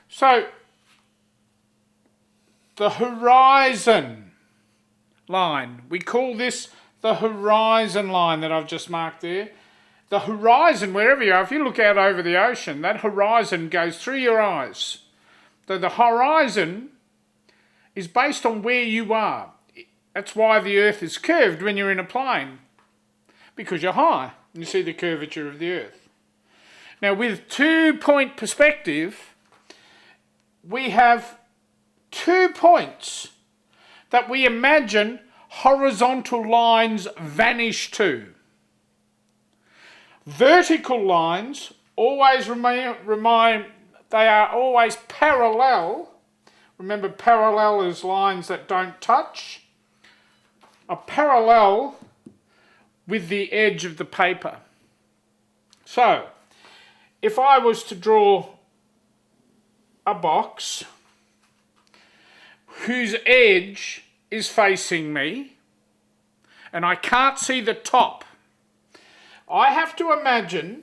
So the horizon line, we call this the horizon line that I've just marked there. The horizon, wherever you are, if you look out over the ocean, that horizon goes through your eyes. So the horizon is based on where you are. That's why the Earth is curved when you're in a plane, because you're high and you see the curvature of the Earth. Now with 2-point perspective, we have 2 points that we imagine horizontal lines vanish to. Vertical lines always they are always parallel. Remember, parallel is lines that don't touch, are parallel with the edge of the paper. So, if I was to draw a box whose edge is facing me and I can't see the top, I have to imagine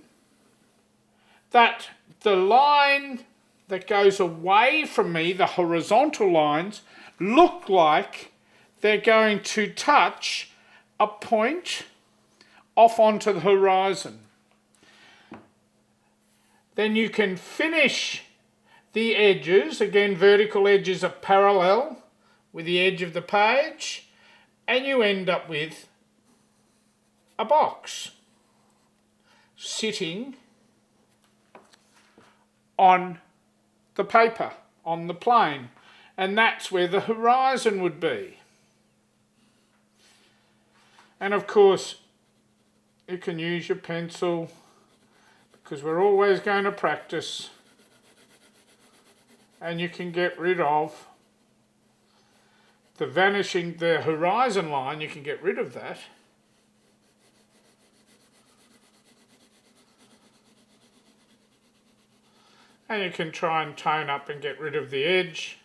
that the line that goes away from me, the horizontal lines, look like they're going to touch a point off onto the horizon. Then you can finish the edges, again vertical edges are parallel with the edge of the page, and you end up with a box sitting on the paper, on the plane, and that's where the horizon would be. And of course you can use your pencil, because we're always going to practice, and you can get rid of the horizon line, you can get rid of that. And you can try and tone up and get rid of the edge.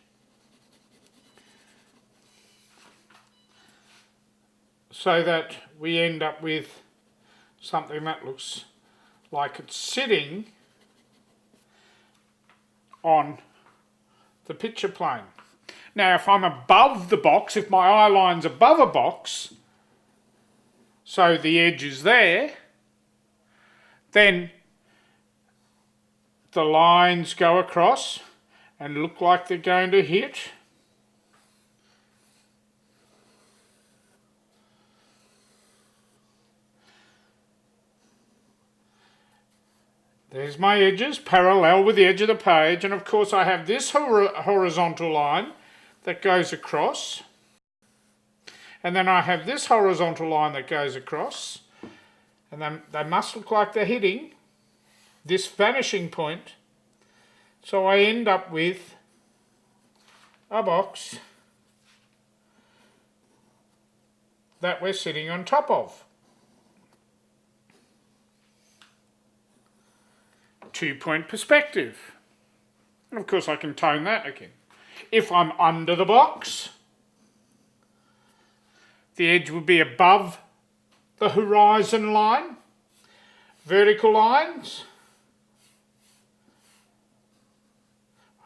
So that we end up with something that looks like it's sitting on the picture plane. Now if I'm above the box, if my eye line's above a box, so the edge is there, then the lines go across and look like they're going to hit. There's my edges parallel with the edge of the page, and of course I have this horizontal line that goes across, and then I have this horizontal line that goes across, and then they must look like they're hitting this vanishing point, so I end up with a box that we're sitting on top of. 2-point perspective. And of course I can tone that again. If I'm under the box, the edge will be above the horizon line. Vertical lines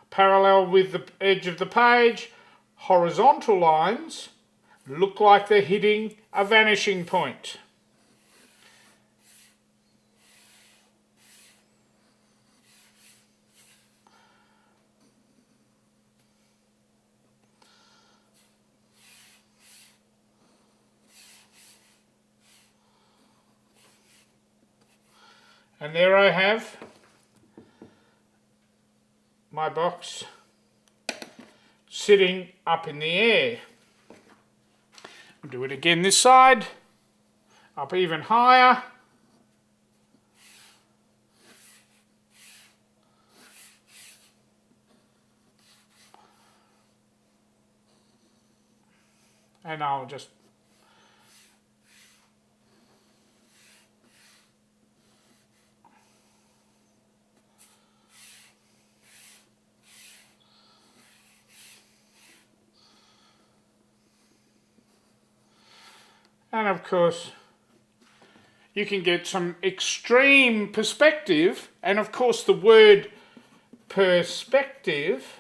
parallel with the edge of the page. Horizontal lines look like they're hitting a vanishing point. And there I have my box sitting up in the air. I'll do it again this side, up even higher. And I'll just and of course you can get some extreme perspective, and of course the word perspective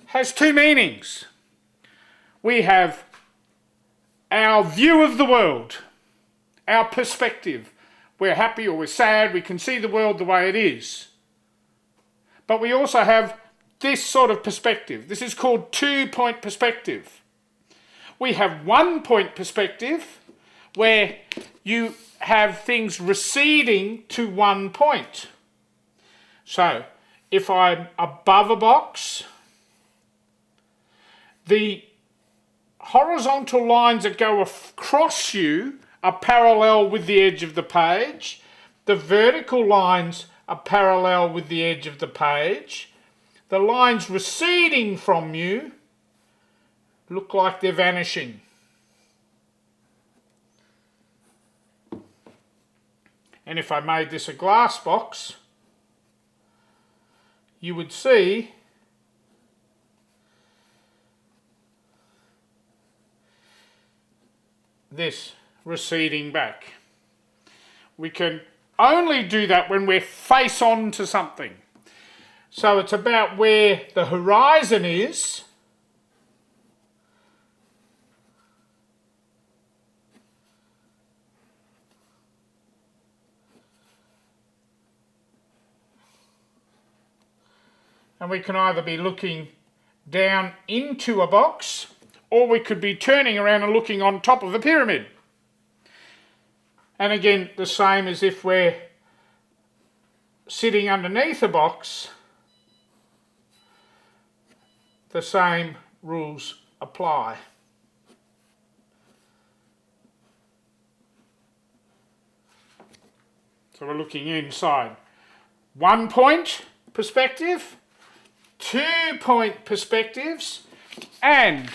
has two meanings. We have our view of the world, our perspective. We're happy or we're sad, we can see the world the way it is. But we also have this sort of perspective. This is called two-point perspective. We have one-point perspective where you have things receding to one point. So, if I'm above a box, the horizontal lines that go across you are parallel with the edge of the page. The vertical lines are parallel with the edge of the page. The lines receding from you look like they're vanishing. And if I made this a glass box, you would see this receding back. We can only do that when we're face on to something. So it's about where the horizon is and we can either be looking down into a box or we could be turning around and looking on top of a pyramid. And again, the same as if we're sitting underneath a box, the same rules apply. So we're looking inside. 1 point perspective, 2 point perspectives, and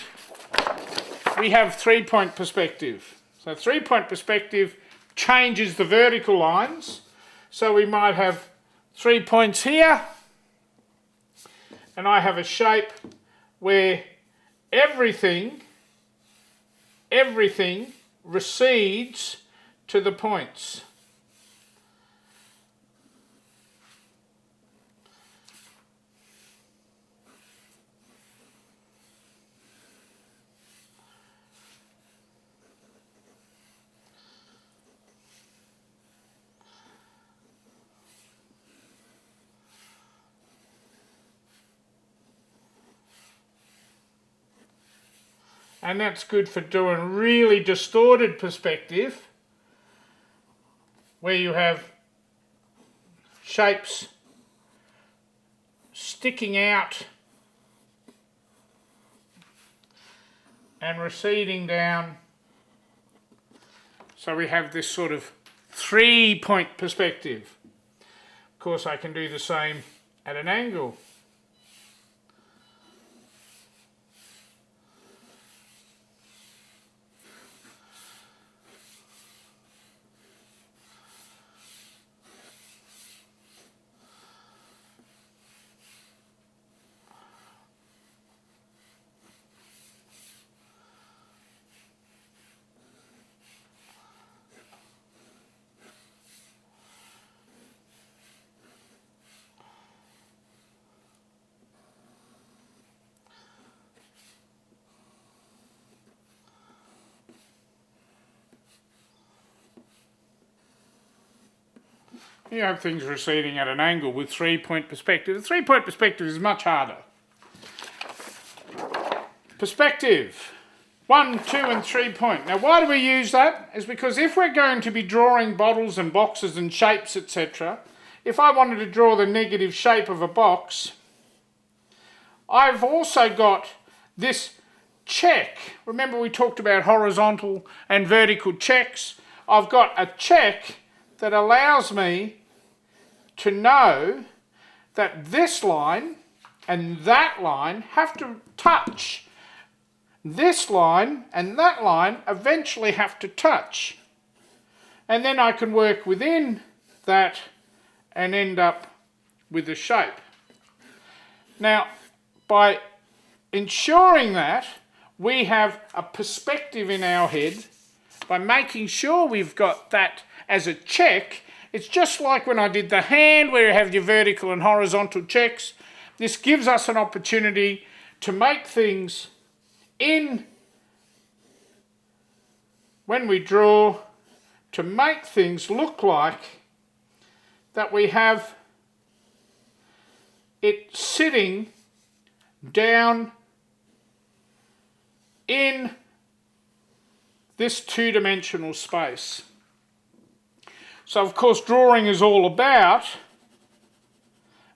we have 3 point perspective. So 3 point perspective changes the vertical lines. So we might have 3 points here, and I have a shape where everything recedes to the points. And that's good for doing really distorted perspective, where you have shapes sticking out and receding down. So we have this sort of 3 point perspective. Of course, I can do the same at an angle. You have things receding at an angle with 3 point perspective. The 3 point perspective is much harder. Perspective. 1, 2 and 3 point. Now why do we use that? Is because if we're going to be drawing bottles and boxes and shapes, etc., if I wanted to draw the negative shape of a box, I've also got this check. Remember we talked about horizontal and vertical checks. I've got a check that allows me to know that this line and that line have to touch. This line and that line eventually have to touch. And then I can work within that and end up with a shape. Now, by ensuring that we have a perspective in our head, by making sure we've got that as a check, It's just like when I did the hand, where you have your vertical and horizontal checks. This gives us an opportunity to make things when we draw, to make things look like that we have it sitting down in this two-dimensional space. So of course drawing is all about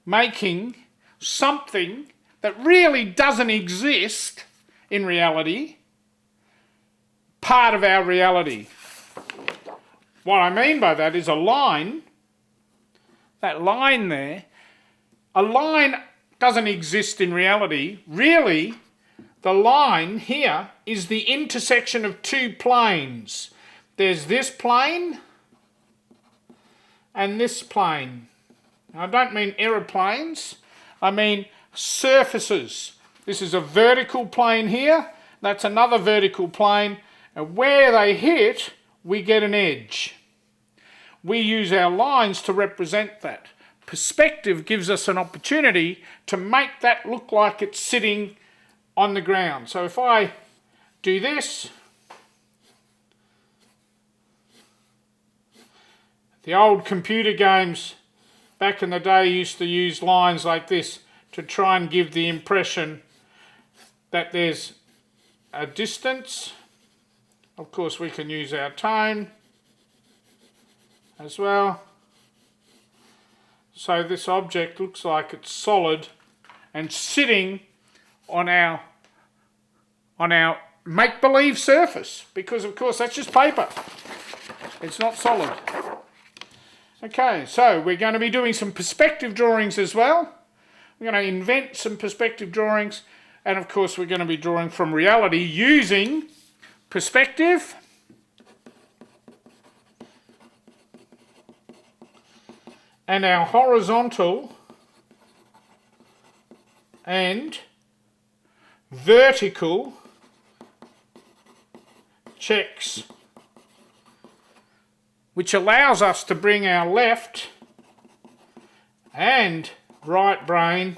making something that really doesn't exist in reality part of our reality. What I mean by that is a line, that line there, a line doesn't exist in reality. Really, the line here is the intersection of two planes. There's this plane and this plane. I don't mean aeroplanes, I mean surfaces. This is a vertical plane here, that's another vertical plane, and where they hit, we get an edge. We use our lines to represent that. Perspective gives us an opportunity to make that look like it's sitting on the ground. So if I do this, the old computer games back in the day used to use lines like this to try and give the impression that there's a distance. Of course we can use our tone as well. So this object looks like it's solid and sitting on our make-believe surface, because of course that's just paper. It's not solid. Okay, so we're going to be doing some perspective drawings as well. We're going to invent some perspective drawings, and of course we're going to be drawing from reality using perspective and our horizontal and vertical checks, which allows us to bring our left and right brain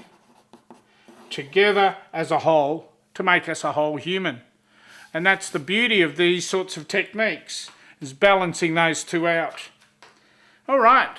together as a whole to make us a whole human. And that's the beauty of these sorts of techniques, is balancing those two out. All right.